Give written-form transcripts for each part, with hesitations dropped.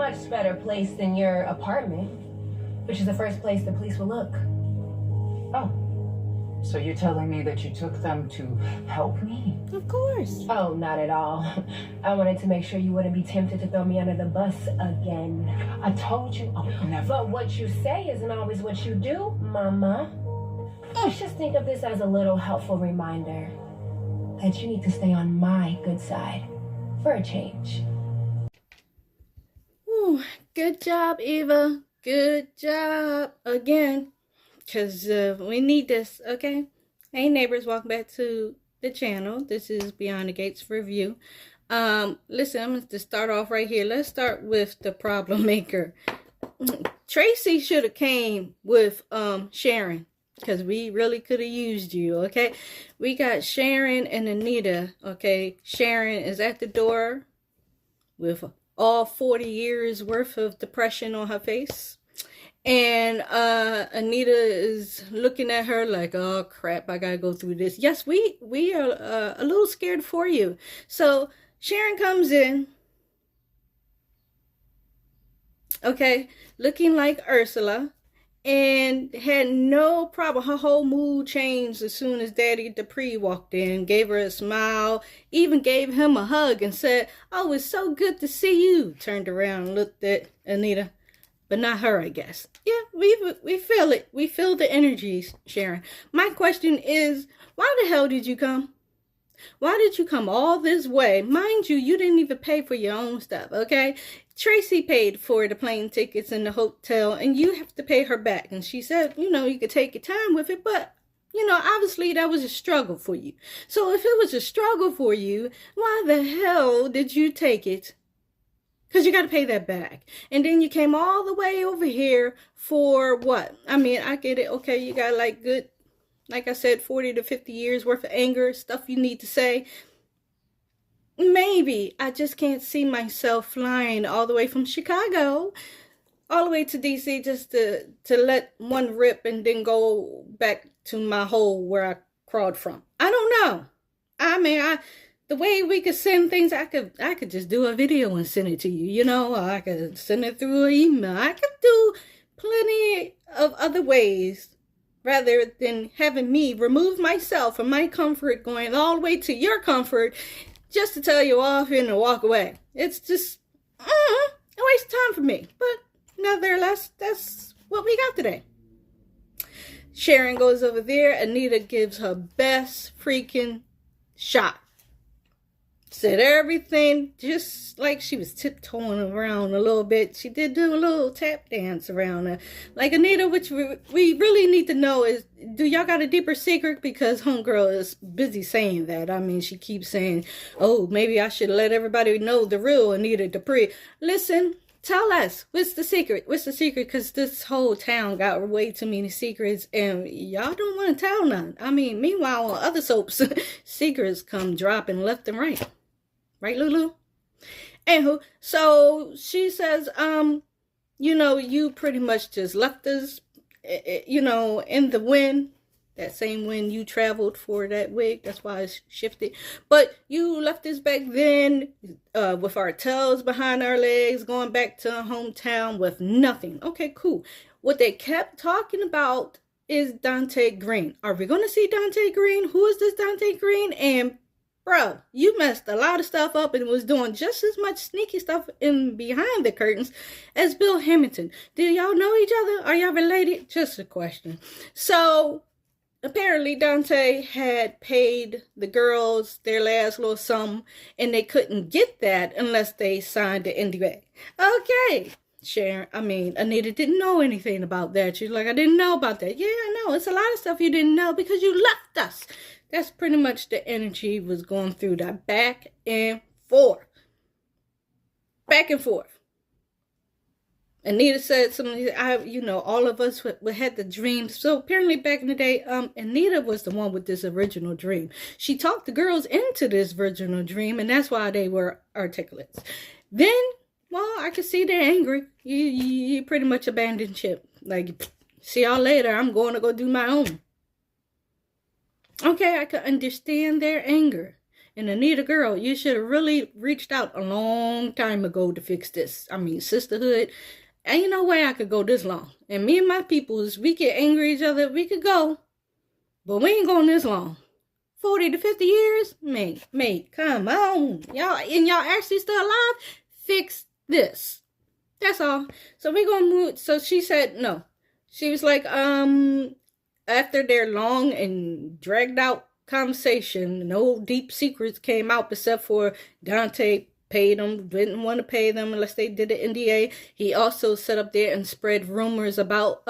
much better place than your apartment, which is the first place the police will look. Oh, so you're telling me that you took them to help me? Of course. Oh, not at all. I wanted to make sure you wouldn't be tempted to throw me under the bus again. I told you I would never. But what you say isn't always what you do, Mama. Let's just think of this as a little helpful reminder that you need to stay on my good side for a change. Ooh, good job, Eva. Good job again. Because we need this, okay? Hey, neighbors, welcome back to the channel. This is Beyond the Gates review. Listen, I'm going to start off right here. Let's start with the problem maker. Tracy should have came with Sharon, because we really could have used you, okay? We got Sharon and Anita, okay? Sharon is at the door with all 40 years worth of depression on her face. And Anita is looking at her like, oh crap, I gotta go through this. Yes, we are a little scared for you. So Sharon comes in, okay, looking like Ursula, and had no problem. Her whole mood changed as soon as Daddy Dupree walked in, gave her a smile, even gave him a hug and said, oh, it's so good to see you. Turned around and looked at Anita. But not her, I guess. Yeah, we feel it. We feel the energies, Sharon. My question is, why the hell did you come? Why did you come all this way? Mind you, you didn't even pay for your own stuff, okay? Tracy paid for the plane tickets and the hotel, and you have to pay her back. And she said, you know, you could take your time with it, but, you know, obviously that was a struggle for you. So if it was a struggle for you, why the hell did you take it? Because you got to pay that back. And then you came all the way over here for what? I mean, I get it. Okay, you got like good, like I said, 40 to 50 years worth of anger, stuff you need to say. Maybe. I just can't see myself flying all the way from Chicago all the way to DC just to let one rip and then go back to my hole where I crawled from. I don't know. I mean, the way we could send things, I could just do a video and send it to you, you know, or I could send it through an email. I could do plenty of other ways rather than having me remove myself from my comfort, going all the way to your comfort just to tell you off and walk away. It's just a waste of time for me. But nevertheless, that's what we got today. Sharon goes over there. Anita gives her best freaking shot. Said everything just like she was tiptoeing around a little bit. She did do a little tap dance around her. Like Anita, which we really need to know is, do y'all got a deeper secret? Because homegirl is busy saying that. I mean, she keeps saying, oh, maybe I should let everybody know the real Anita Dupree. Listen, tell us, what's the secret? What's the secret? Because this whole town got way too many secrets and y'all don't want to tell none. I mean, meanwhile, on other soaps, secrets come dropping left and right. Right, Lulu? Anywho, so she says, you know, you pretty much just left us, you know, in the wind. That same wind you traveled for that wig. That's why it's shifted. But you left us back then with our tails behind our legs, going back to our hometown with nothing. Okay, cool. What they kept talking about is Dante Green. Are we going to see Dante Green? Who is this Dante Green? And bro, you messed a lot of stuff up and was doing just as much sneaky stuff in behind the curtains as Bill Hamilton. Do y'all know each other? Are y'all related? Just a question. So, apparently Dante had paid the girls their last little sum, and they couldn't get that unless they signed the NDA. Okay. Anita didn't know anything about that. She's like, I didn't know about that. Yeah, I know. It's a lot of stuff you didn't know because you left us. That's pretty much the energy was going through that back and forth. Back and forth. Anita said something, you know, all of us had the dream. So apparently back in the day, Anita was the one with this original dream. She talked the girls into this original dream, and that's why they were articulates. Then, well, I could see they're angry. You pretty much abandoned ship. Like, see y'all later. I'm going to go do my own. Okay, I could understand their anger. And Anita, girl, you should have really reached out a long time ago to fix this. I mean, sisterhood. Ain't no way I could go this long. And me and my peoples, we get angry at each other, we could go. But we ain't going this long. 40 to 50 years? Mate, come on. Y'all actually still alive? Fix this. That's all. So we're going to move. So she said no. She was like, after their long and dragged out conversation, no deep secrets came out except for Dante paid them, didn't want to pay them unless they did an NDA. He also sat up there and spread rumors about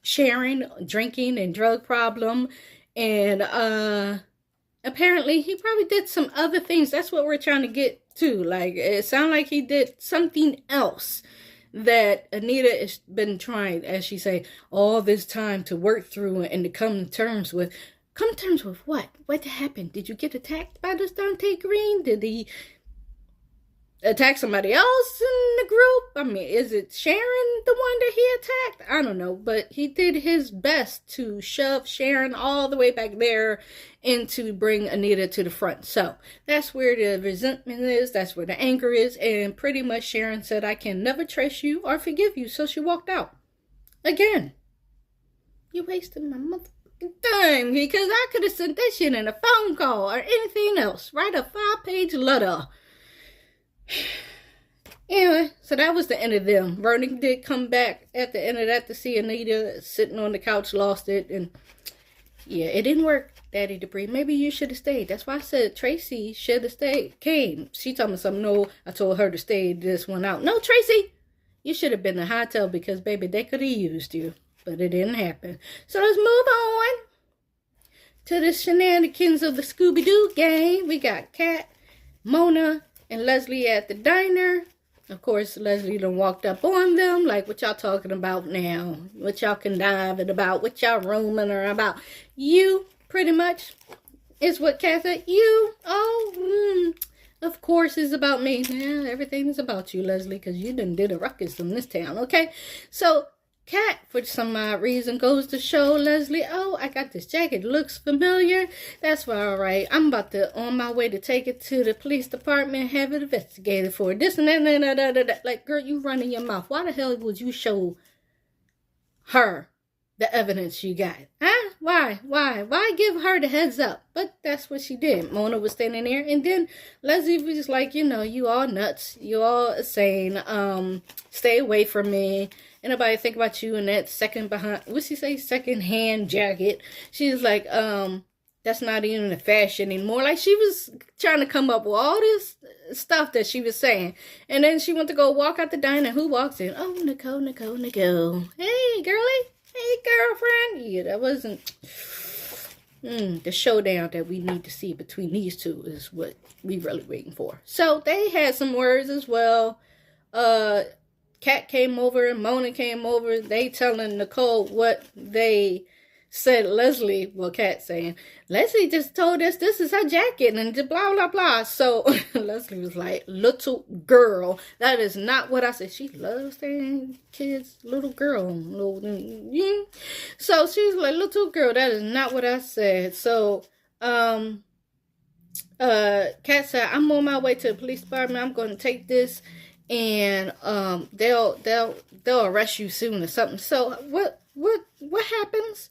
Sharon drinking and drug problem. And apparently he probably did some other things. That's what we're trying to get to. Like, it sounded like he did something else that Anita has been trying, as she say, all this time to work through and to come to terms with. Come to terms with what? What happened? Did you get attacked by this Dante Green? Did he attack somebody else in the group? I mean, is it Sharon the one that he attacked? I don't know, but he did his best to shove Sharon all the way back there and to bring Anita to the front. So that's where the resentment is. That's where the anger is. And pretty much Sharon said, I can never trust you or forgive you. So she walked out. Again, you wasted my motherfucking time, because I could have sent that shit in a phone call or anything else. Write a 5-page letter. Anyway, so that was the end of them. Vernon did come back at the end of that to see Anita sitting on the couch, lost it, and yeah, it didn't work, Daddy Dupree. Maybe you should have stayed. That's why I said Tracy should have stayed. Came. She told me something. No, I told her to stay this one out. No, Tracy, you should have been in the hotel because, baby, they could have used you, but it didn't happen. So let's move on to the shenanigans of the Scooby-Doo gang. We got Kat, Mona, and Leslie at the diner. Of course, Leslie done walked up on them, like, what y'all talking about now? What y'all conniving about? What y'all rooming or about? You, pretty much, is what Kat said. You? Oh, of course it's about me. Yeah, everything is about you, Leslie, because you done did a ruckus in this town, okay? So, Kat, for some odd reason, goes to show Leslie, oh, I got this jacket. Looks familiar. That's all right. I'm about to, on my way to take it to the police department, have it investigated for this and that. Like, girl, you running your mouth. Why the hell would you show her the evidence you got? Huh? Why? Why give her the heads up? But that's what she did. Mona was standing there, and then Leslie was just like, you know, you all nuts. You all insane. Stay away from me. And nobody think about you in that second-hand jacket. She's like, that's not even a fashion anymore. Like, she was trying to come up with all this stuff that she was saying. And then she went to go walk out the diner. Who walks in? Oh, Nicole. Hey, girlie. Hey, girlfriend. Yeah, that wasn't... the showdown that we need to see between these two is what we really waiting for. So, they had some words as well. Kat came over and Mona came over. They telling Nicole what they said. Leslie, well, Kat saying, Leslie just told us this is her jacket and blah, blah, blah. So Leslie was like, little girl, that is not what I said. She loves saying kids, little girl. So she was like, little girl, that is not what I said. So, Kat said, I'm on my way to the police department. I'm going to take this. And they'll arrest you soon or something. So what happens?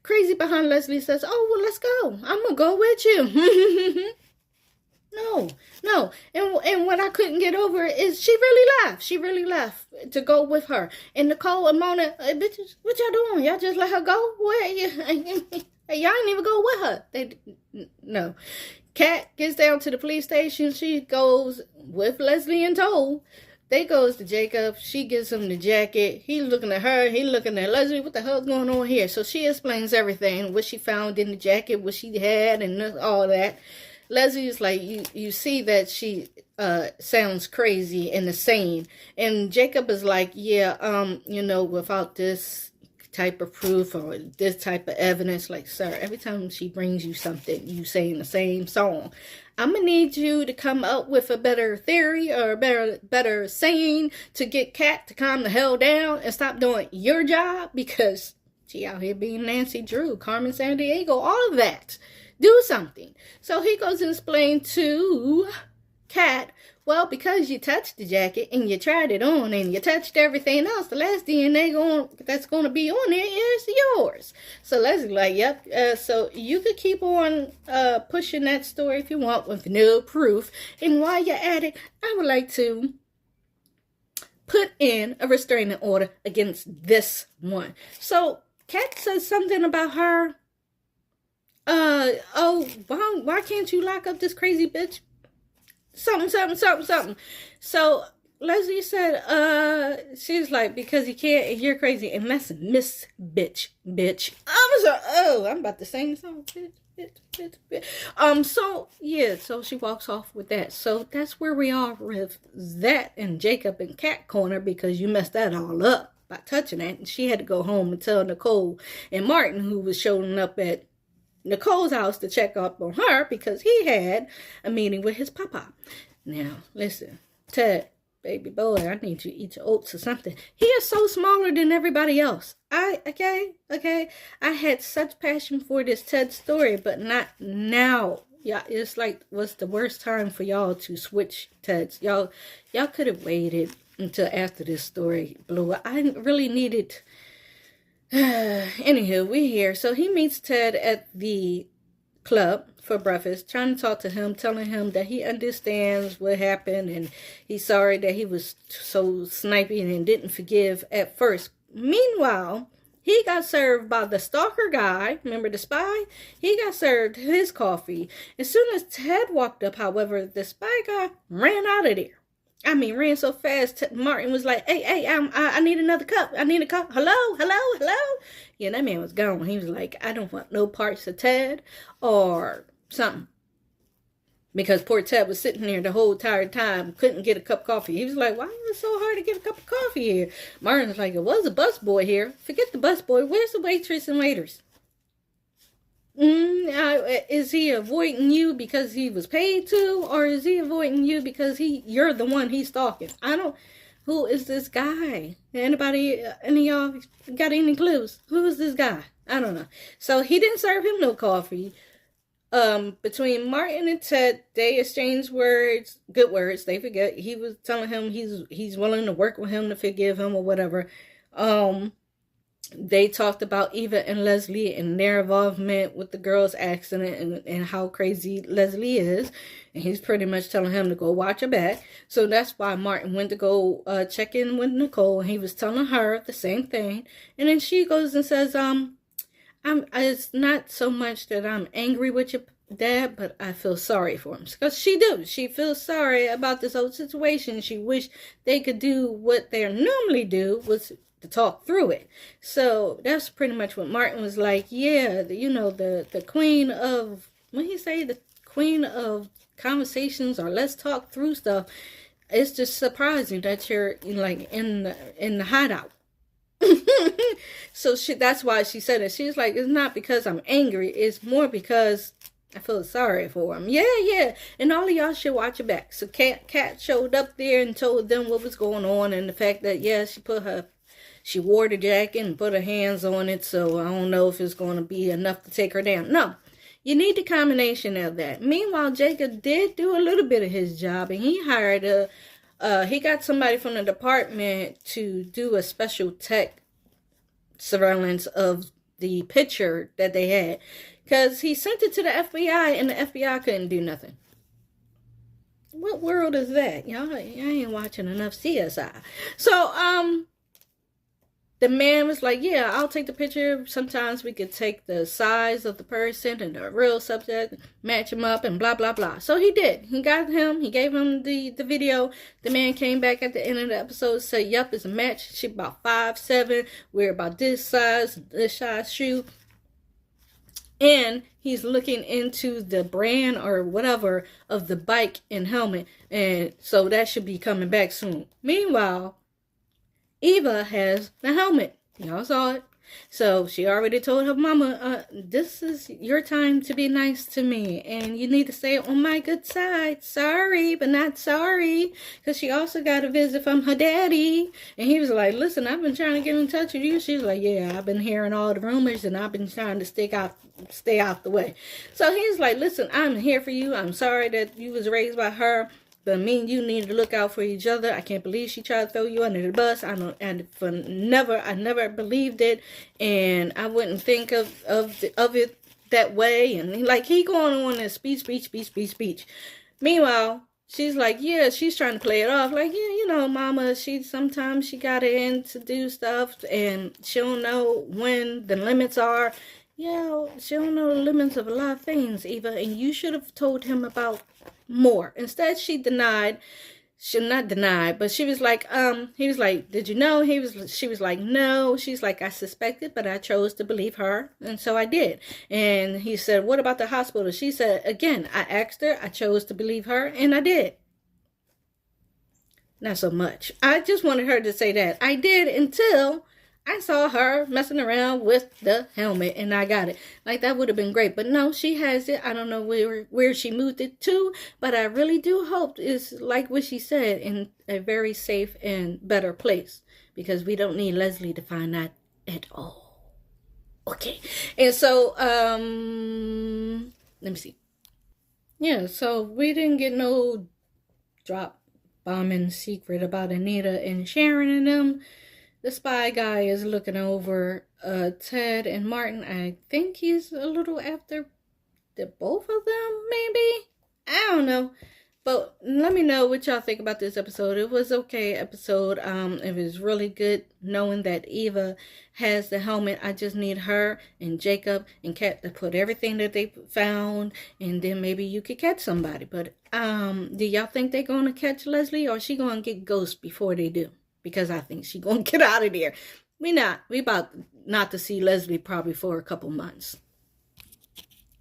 Crazy behind Leslie says, oh, well, let's go. I'm gonna go with you. No. And what I couldn't get over is she really left to go with her. And Nicole and Mona, bitches, what y'all doing? Y'all just let her go? Where y'all ain't even go with her. No. Kat gets down to the police station. She goes with Leslie and Toll. They goes to Jacob. She gives him the jacket. He's looking at her. He looking at Leslie. What the hell's going on here? So she explains everything. What she found in the jacket. What she had and all that. Leslie is like, you see that she sounds crazy and insane. And Jacob is like, yeah, without this type of proof or this type of evidence, like, sir, every time she brings you something, you saying the same song. I'm gonna need you to come up with a better theory or a better saying to get Kat to calm the hell down and stop doing your job, because she out here being Nancy Drew, Carmen Sandiego, all of that. Do something. So he goes and explains to Kat, well, because you touched the jacket and you tried it on and you touched everything else, the last DNA that's going to be on there is yours. So Leslie's like, yep. So you could keep on pushing that story if you want with no proof. And while you're at it, I would like to put in a restraining order against this one. So Kat says something about her. Oh, why can't you lock up this crazy bitch? Something. So Leslie said, she's like, because you can't, you're crazy, and that's Miss Bitch. I'm about to sing the song. Bitch. So yeah, so she walks off with that. So that's where we are with that and Jacob and Cat Corner, because you messed that all up by touching that. And she had to go home and tell Nicole and Martin, who was showing up at Nicole's house to check up on her because he had a meeting with his papa. Now, listen, Ted, baby boy, I need you to eat your oats or something. He is so smaller than everybody else. Okay. I had such passion for this Ted story, but not now. Yeah, it's like, what's the worst time for y'all to switch Teds? Y'all could have waited until after this story blew up. I really needed. Anywho, we here. So he meets Ted at the club for breakfast, trying to talk to him, telling him that he understands what happened and he's sorry that he was so sniping and didn't forgive at first. Meanwhile, he got served by the stalker guy. Remember the spy? He got served his coffee. As soon as Ted walked up, however, the spy guy ran out of there. I mean, ran so fast, Martin was like, hey, I need another cup. I need a cup. Hello. Yeah, that man was gone. He was like, I don't want no parts of Ted or something. Because poor Ted was sitting there the whole entire time, couldn't get a cup of coffee. He was like, why is it so hard to get a cup of coffee here? Martin was like, it was a busboy here. Forget the busboy. Where's the waitress and waiters? Is he avoiding you because he was paid to, or is he avoiding you because you're the one he's stalking? Who is this guy? Any of y'all got any clues? Who is this guy? I don't know. So he didn't serve him no coffee. Between Martin and Ted, they exchanged words, good words. They forget. He was telling him he's willing to work with him to forgive him or whatever. They talked about Eva and Leslie and their involvement with the girl's accident and how crazy Leslie is. And he's pretty much telling him to go watch her back. So that's why Martin went to go check in with Nicole. And he was telling her the same thing. And then she goes and says, it's not so much that I'm angry with your dad, but I feel sorry for him. Because she feels sorry about this whole situation. She wished they could do what they normally do, was to talk through it. So that's pretty much what Martin was like. Yeah, the queen of, what he say, the queen of conversations, or let's talk through stuff. It's just surprising that you're like in the hideout. So that's why she said it. She's like, it's not because I'm angry, it's more because I feel sorry for him. Yeah. And all of y'all should watch it back. So Kat showed up there and told them what was going on, and the fact that, yeah, she wore the jacket and put her hands on it, so I don't know if it's going to be enough to take her down. No, you need the combination of that. Meanwhile, Jacob did do a little bit of his job, and he hired he got somebody from the department to do a special tech surveillance of the picture that they had, because he sent it to the FBI, and the FBI couldn't do nothing. What world is that? Y'all ain't watching enough CSI. So, the man was like, yeah, I'll take the picture. Sometimes we could take the size of the person and the real subject, match them up, and blah, blah, blah. So he did. He gave him the video. The man came back at the end of the episode, said, yep, it's a match. She about 5'7". We're about this size shoe. And he's looking into the brand or whatever of the bike and helmet. And so that should be coming back soon. Meanwhile, Eva has the helmet. Y'all saw it. So she already told her mama, this is your time to be nice to me, and you need to stay on my good side. Sorry, but not sorry. Because she also got a visit from her daddy. And he was like, listen, I've been trying to get in touch with you. She was like, yeah, I've been hearing all the rumors, and I've been trying to stay out the way. So he's like, listen, I'm here for you. I'm sorry that you was raised by her, but me and you need to look out for each other. I can't believe she tried to throw you under the bus. I never believed it, and I wouldn't think of it that way. And he going on this speech. Meanwhile, she's like, yeah, she's trying to play it off. Like, yeah, mama, sometimes she got in to do stuff, and she don't know when the limits are. Yeah, she don't know the limits of a lot of things, Eva, and you should have told him about more. Instead, she not denied, but she was like, he was like, did you know? She was like, no. She's like, I suspected, but I chose to believe her, and so I did. And he said, what about the hospital? She said, again, I asked her, I chose to believe her, and I did. Not so much. I just wanted her to say that. I did until I saw her messing around with the helmet, and I got it. Like, that would have been great. But no, she has it. I don't know where she moved it to, but I really do hope it's like what she said, in a very safe and better place, because we don't need Leslie to find that at all. Okay. And so, let me see. Yeah, so we didn't get no drop bombing secret about Anita and Sharon and them. The spy guy is looking over Ted and Martin. I think he's a little after the both of them, maybe? I don't know. But let me know what y'all think about this episode. It was okay episode. It was really good knowing that Eva has the helmet. I just need her and Jacob and Kat to put everything that they found, and then maybe you could catch somebody. But do y'all think they're going to catch Leslie, or is she going to get Ghost before they do? Because I think she's going to get out of there. We about not to see Leslie probably for a couple months.